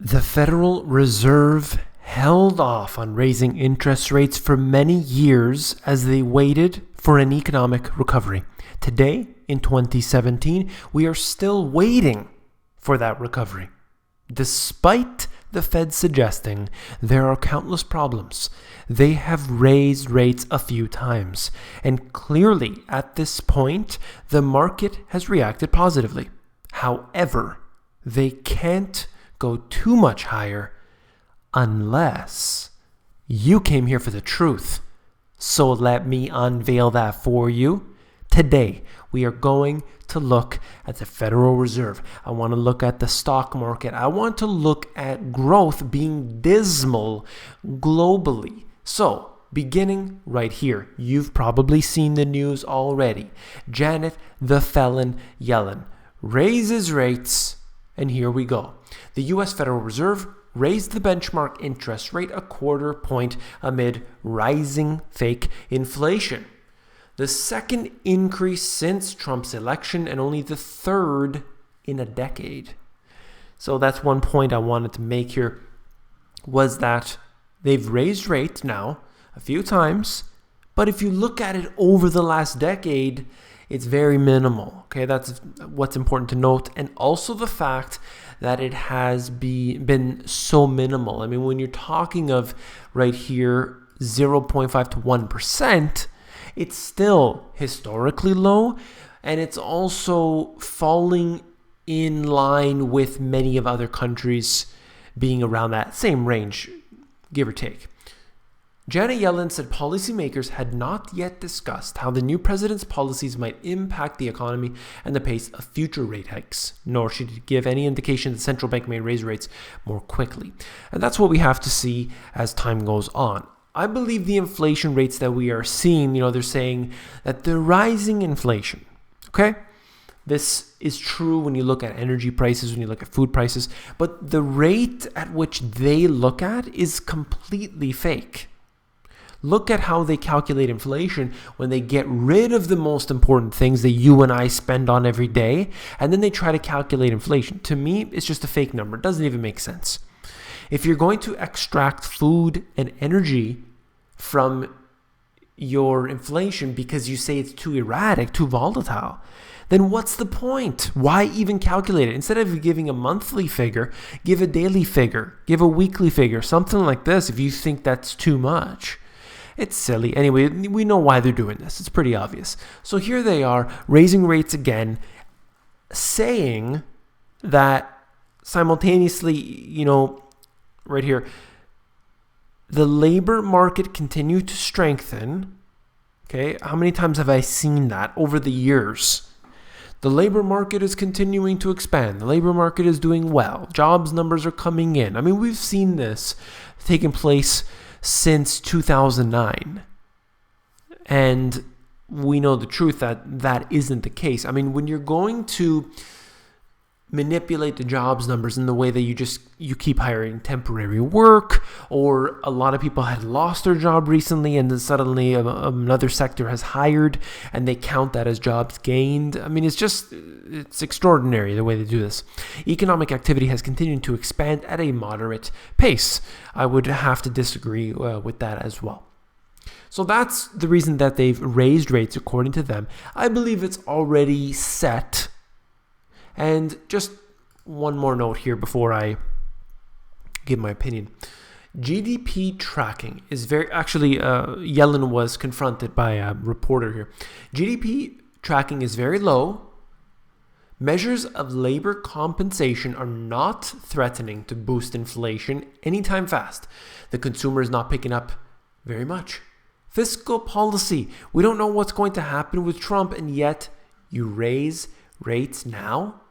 The Federal Reserve held off on raising interest rates for many years as they waited for an economic recovery. Today, in 2017, we are still waiting for that recovery. Despite the Fed suggesting there are countless problems, they have raised rates a few times. And clearly, at this point, the market has reacted positively. However, they can't go too much higher unless you came here for the truth. So let me unveil that for you. Today, we are going to look at the Federal Reserve. I want to look at the stock market. I want to look at growth being dismal globally. So, beginning right here, you've probably seen the news already. Janet the Felon Yellen raises rates, and here we go. The U.S. Federal Reserve raised the benchmark interest rate a quarter point amid rising fake inflation. The second increase since Trump's election and only the third in a decade. So that's one point I wanted to make here, was that they've raised rates now a few times, but if you look at it over the last decade, it's very minimal. Okay, that's what's important to note. And also the fact that it has been so minimal. I mean, when you're talking of right here 0.5 to 1%, it's still historically low, and it's also falling in line with many of other countries being around that same range, give or take. Janet Yellen said policymakers had not yet discussed how the new president's policies might impact the economy and the pace of future rate hikes, nor should it give any indication the central bank may raise rates more quickly. And that's what we have to see as time goes on. I believe the inflation rates that we are seeing, they're saying that the rising inflation, okay? This is true when you look at energy prices, when you look at food prices, but the rate at which they look at is completely fake. Look at how they calculate inflation when they get rid of the most important things that you and I spend on every day, and then they try to calculate inflation. To me, it's just a fake number. It doesn't even make sense. If you're going to extract food and energy from your inflation because you say it's too erratic, too volatile, then what's the point? Why even calculate it? Instead of giving a monthly figure, give a daily figure, give a weekly figure, something like this if you think that's too much. It's silly. Anyway, we know why they're doing this. It's pretty obvious. So here they are raising rates again, saying that simultaneously, right here, the labor market continued to strengthen. Okay, how many times have I seen that over the years? The labor market is continuing to expand. The labor market is doing well. Jobs numbers are coming in. I mean, we've seen this taking place since 2009. And we know the truth that that isn't the case. I mean, when you're going to manipulate the jobs numbers in the way that you keep hiring temporary work, or a lot of people had lost their job recently and then suddenly another sector has hired and they count that as jobs gained. I mean, it's extraordinary the way they do this. Economic activity has continued to expand at a moderate pace. I would have to disagree with that as well. So that's the reason that they've raised rates according to them. I believe it's already set. And just one more note here before I give my opinion. GDP tracking is Yellen was confronted by a reporter here. GDP tracking is very low. Measures of labor compensation are not threatening to boost inflation anytime fast. The consumer is not picking up very much. Fiscal policy. We don't know what's going to happen with Trump, and yet you raise rates now?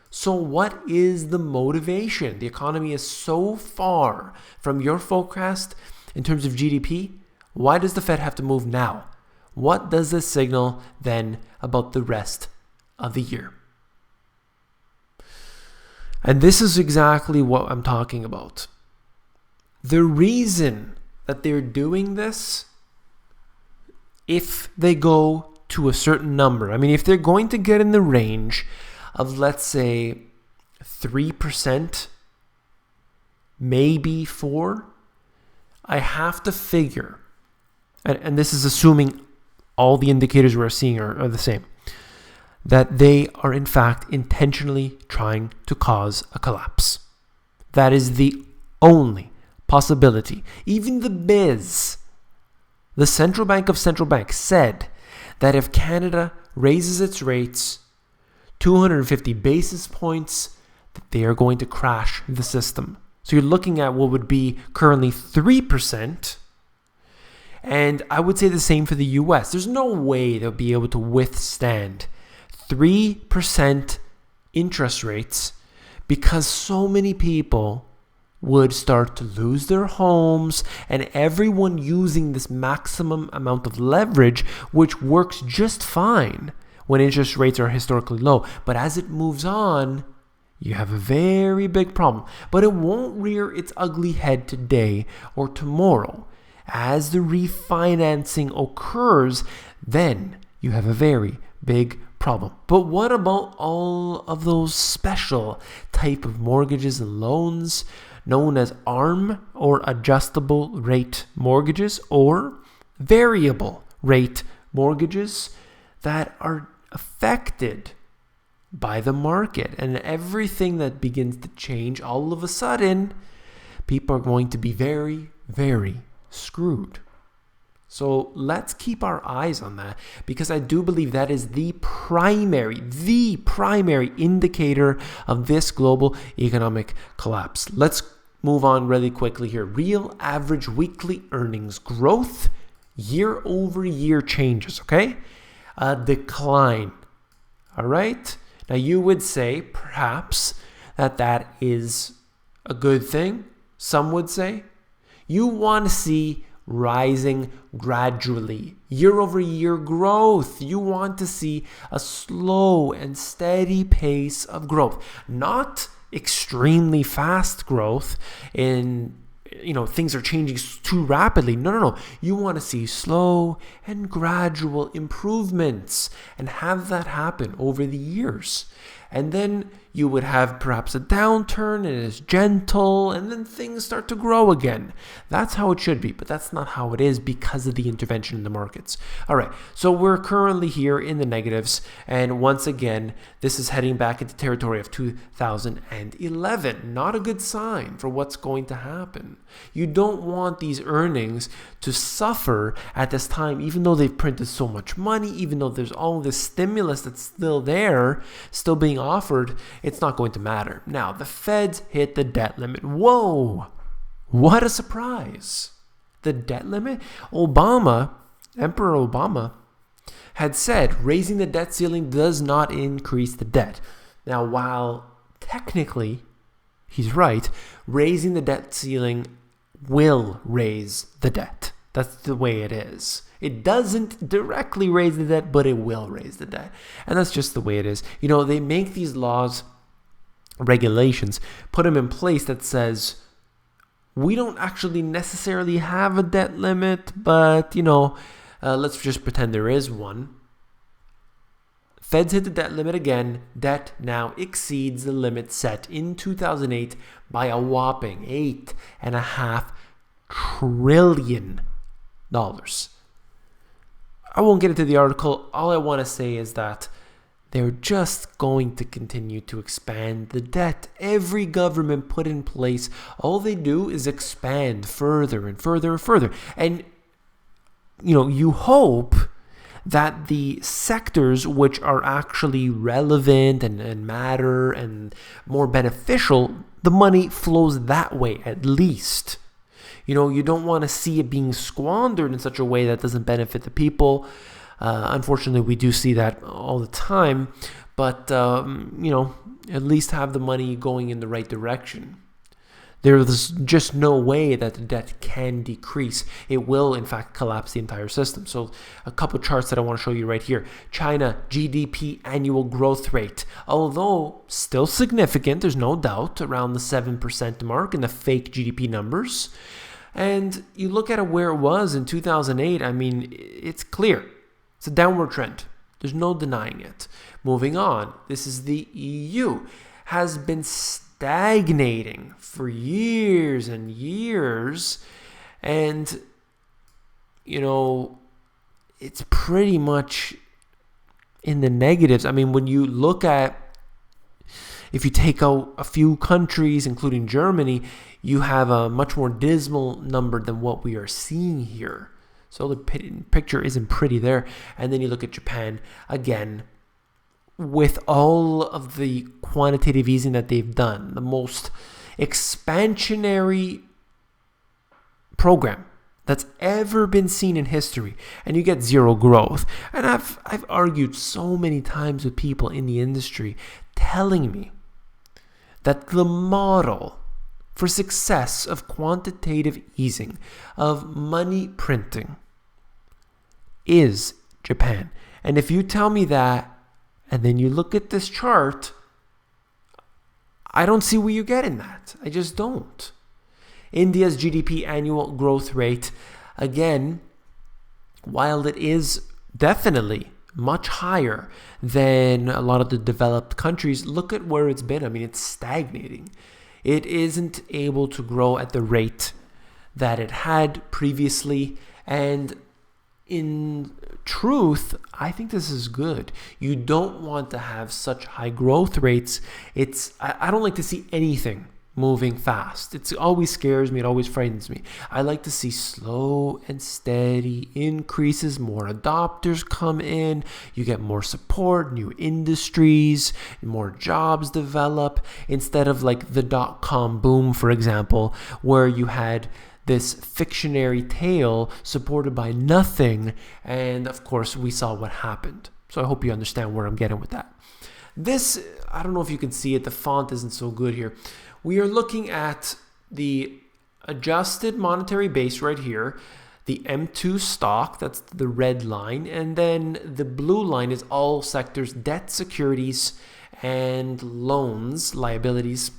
So what is the motivation? The economy is so far from your forecast in terms of GDP. Why does the Fed have to move now? What does this signal then about the rest of the year? And this is exactly what I'm talking about. The reason that they're doing this, if they go to a certain number, I mean, if they're going to get in the range of, let's say, 3%, maybe 4, I have to figure, and this is assuming all the indicators we're seeing are the same, that they are in fact intentionally trying to cause a collapse. That is the only possibility. Even the biz, the central bank of central banks, said that if Canada raises its rates 250 basis points, that they are going to crash the system. So you're looking at what would be currently 3%. And I would say the same for the US. There's no way they'll be able to withstand 3% interest rates because so many people would start to lose their homes, and everyone using this maximum amount of leverage, which works just fine when interest rates are historically low. But as it moves on, you have a very big problem. But it won't rear its ugly head today or tomorrow. As the refinancing occurs, then you have a very big problem. But what about all of those special type of mortgages and loans known as ARM, or adjustable rate mortgages, or variable rate mortgages that are affected by the market? And everything that begins to change, all of a sudden, people are going to be very, very screwed. So let's keep our eyes on that, because I do believe that is the primary indicator of this global economic collapse. Let's move on really quickly here. Real average weekly earnings growth, year over year changes, okay? A decline, all right? Now you would say perhaps that is a good thing. Some would say you want to see rising gradually, year over year growth. You want to see a slow and steady pace of growth, not extremely fast growth in, things are changing too rapidly. No. You want to see slow and gradual improvements and have that happen over the years. And then you would have perhaps a downturn, and it's gentle, and then things start to grow again. That's how it should be, but that's not how it is because of the intervention in the markets. All right, so we're currently here in the negatives, and once again, this is heading back into territory of 2011. Not a good sign for what's going to happen. You don't want these earnings to suffer at this time, even though they've printed so much money, even though there's all this stimulus that's still there, still being offered. It's not going to matter. Now, the Feds hit the debt limit. Whoa! What a surprise. The debt limit? Emperor Obama, had said raising the debt ceiling does not increase the debt. Now, while technically he's right, raising the debt ceiling will raise the debt. That's the way it is. It doesn't directly raise the debt, but it will raise the debt. And that's just the way it is. They make these laws, regulations, put them in place that says, we don't actually necessarily have a debt limit, but, let's just pretend there is one. Feds hit the debt limit again. Debt now exceeds the limit set in 2008 by a whopping $8.5 trillion. I won't get into the article. All I want to say is that they're just going to continue to expand the debt. Every government put in place, all they do is expand further and further and further. And, you hope that the sectors which are actually relevant and matter and more beneficial, the money flows that way at least. You don't want to see it being squandered in such a way that doesn't benefit the people. Unfortunately, we do see that all the time. But, at least have the money going in the right direction. There's just no way that the debt can decrease. It will, in fact, collapse the entire system. So a couple charts that I want to show you right here. China GDP annual growth rate. Although still significant, there's no doubt, around the 7% mark in the fake GDP numbers. And you look at it where it was in 2008, it's clear. It's a downward trend. There's no denying it. Moving on, this is the EU. Has been stagnating for years and years. And, it's pretty much in the negatives. I mean, when you look at, if you take out a few countries, including Germany, you have a much more dismal number than what we are seeing here. So the picture isn't pretty there. And then you look at Japan, again, with all of the quantitative easing that they've done, the most expansionary program that's ever been seen in history, and you get zero growth. And I've argued so many times with people in the industry telling me that the model for success of quantitative easing, of money printing, is Japan. And if you tell me that, and then you look at this chart, I don't see where you get in that. I just don't. India's GDP annual growth rate, again, while it is definitely much higher than a lot of the developed countries, look at where it's been. I mean, it's stagnating. It isn't able to grow at the rate that it had previously. And in truth, I think this is good. You don't want to have such high growth rates. I don't like to see anything moving fast. It always scares me. It always frightens me. I like to see slow and steady increases, more adopters come in, you get more support, new industries, more jobs develop, instead of like the dot-com boom, for example, where you had this fictionary tale supported by nothing. And of course, we saw what happened. So I hope you understand where I'm getting with that. This, I don't know if you can see it. The font isn't so good here. We are looking at the adjusted monetary base right here, the M2 stock, that's the red line, and then the blue line is all sectors, debt, securities, and loans, liabilities.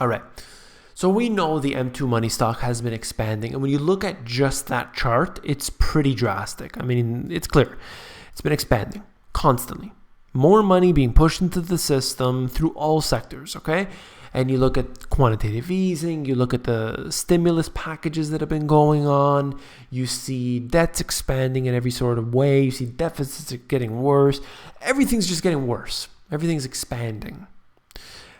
All right. So we know the M2 money stock has been expanding. And when you look at just that chart, it's pretty drastic. I mean, it's clear. It's been expanding constantly. More money being pushed into the system through all sectors, okay? And you look at quantitative easing, you look at the stimulus packages that have been going on, you see debts expanding in every sort of way, you see deficits are getting worse. Everything's just getting worse. Everything's expanding.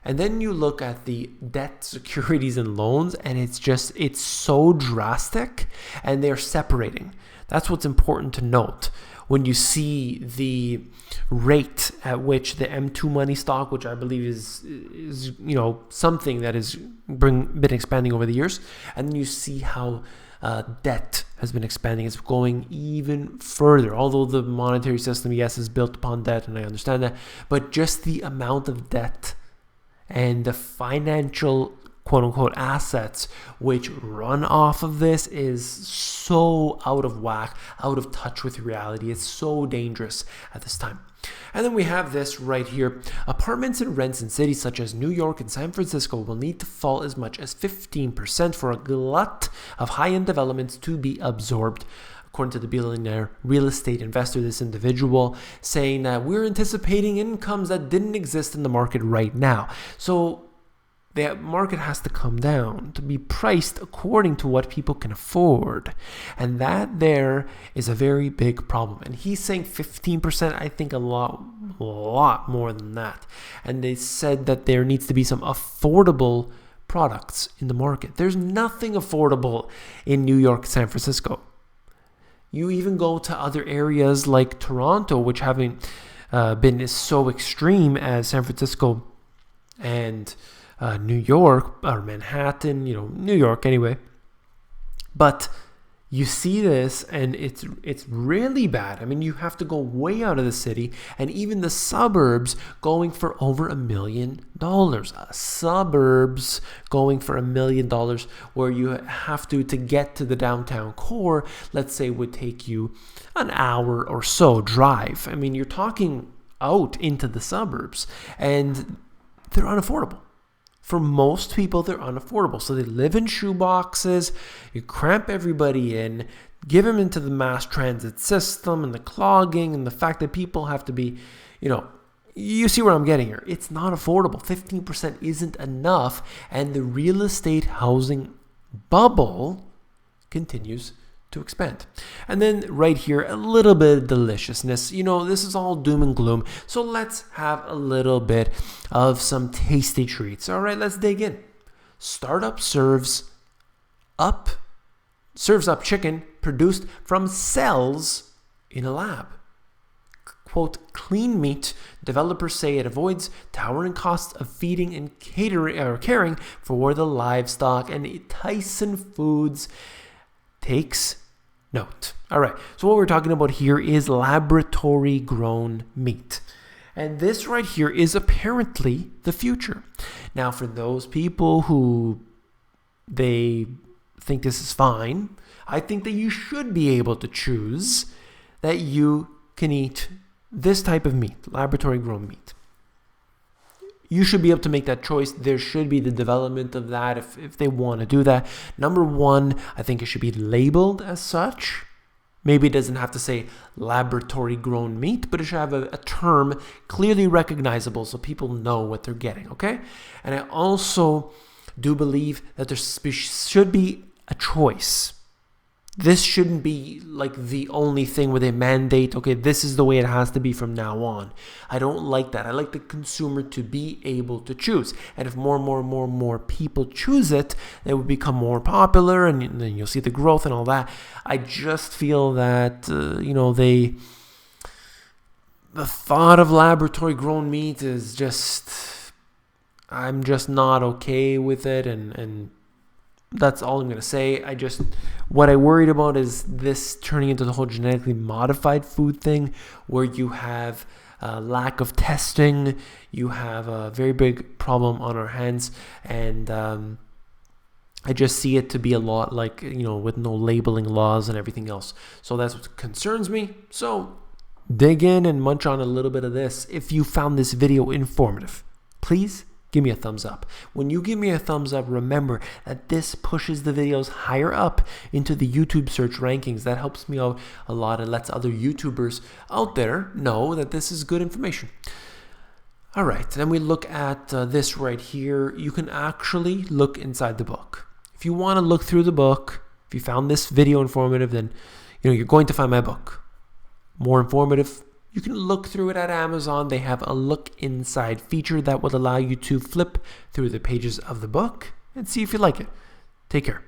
And then you look at the debt, securities, and loans, and it's so drastic, and they're separating. That's what's important to note. When you see the rate at which the M2 money stock, which I believe is something that has been expanding over the years, and then you see how debt has been expanding. It's going even further. Although the monetary system, yes, is built upon debt, and I understand that, but just the amount of debt and the financial quote-unquote assets which run off of this is so out of whack, out of touch with reality. It's so dangerous at this time. And then we have this right here. Apartments and rents in cities such as New York and San Francisco will need to fall as much as 15% for a glut of high-end developments to be absorbed. According to the billionaire real estate investor, this individual saying that we're anticipating incomes that didn't exist in the market right now. So the market has to come down to be priced according to what people can afford. And that there is a very big problem. And he's saying 15%, I think a lot more than that. And they said that there needs to be some affordable products in the market. There's nothing affordable in New York, San Francisco. You even go to other areas like Toronto, which haven't been so extreme as San Francisco and New York, or Manhattan, New York anyway. But you see this, and it's really bad. I mean, you have to go way out of the city, and even the suburbs going for over $1 million. Suburbs going for $1 million, where you have to get to the downtown core, let's say, would take you an hour or so drive. I mean, you're talking out into the suburbs, and they're unaffordable. For most people, they're unaffordable. So they live in shoeboxes, you cramp everybody in, give them into the mass transit system and the clogging and the fact that people have to be, You see where I'm getting here. It's not affordable. 15% isn't enough, and the real estate housing bubble continues to expand. And then right here, a little bit of deliciousness. This is all doom and gloom. So let's have a little bit of some tasty treats. All right, let's dig in. Startup serves up chicken produced from cells in a lab. Quote, clean meat. Developers say it avoids towering costs of feeding and catering or caring for the livestock. And Tyson Foods takes note. All right. So what we're talking about here is laboratory grown meat. And this right here is apparently the future. Now, for those people who they think this is fine, I think that you should be able to choose that you can eat this type of meat, laboratory grown meat. You should be able to make that choice. There should be the development of that if they want to do that. Number one, I think it should be labeled as such. Maybe it doesn't have to say laboratory grown meat, but it should have a term clearly recognizable so people know what they're getting, okay? And I also do believe that there should be a choice. This shouldn't be like the only thing where they mandate, okay, this is the way it has to be from now on. I don't like that. I like the consumer to be able to choose. And if more people choose it, it will become more popular and then you'll see the growth and all that. I just feel that, the thought of laboratory grown meat is I'm just not okay with it and that's all I'm going to say. What I worried about is this turning into the whole genetically modified food thing where you have lack of testing, you have a very big problem on our hands, and I just see it to be a lot like, with no labeling laws and everything else. So that's what concerns me. So dig in and munch on a little bit of this. If you found this video informative, please give me a thumbs up. When you give me a thumbs up, remember that this pushes the videos higher up into the YouTube search rankings. That helps me out a lot and lets other YouTubers out there know that this is good information. All right, then we look at this right here. You can actually look inside the book. If you want to look through the book, if you found this video informative, then you're going to find my book. More informative, you can look through it at Amazon. They have a look inside feature that will allow you to flip through the pages of the book and see if you like it. Take care.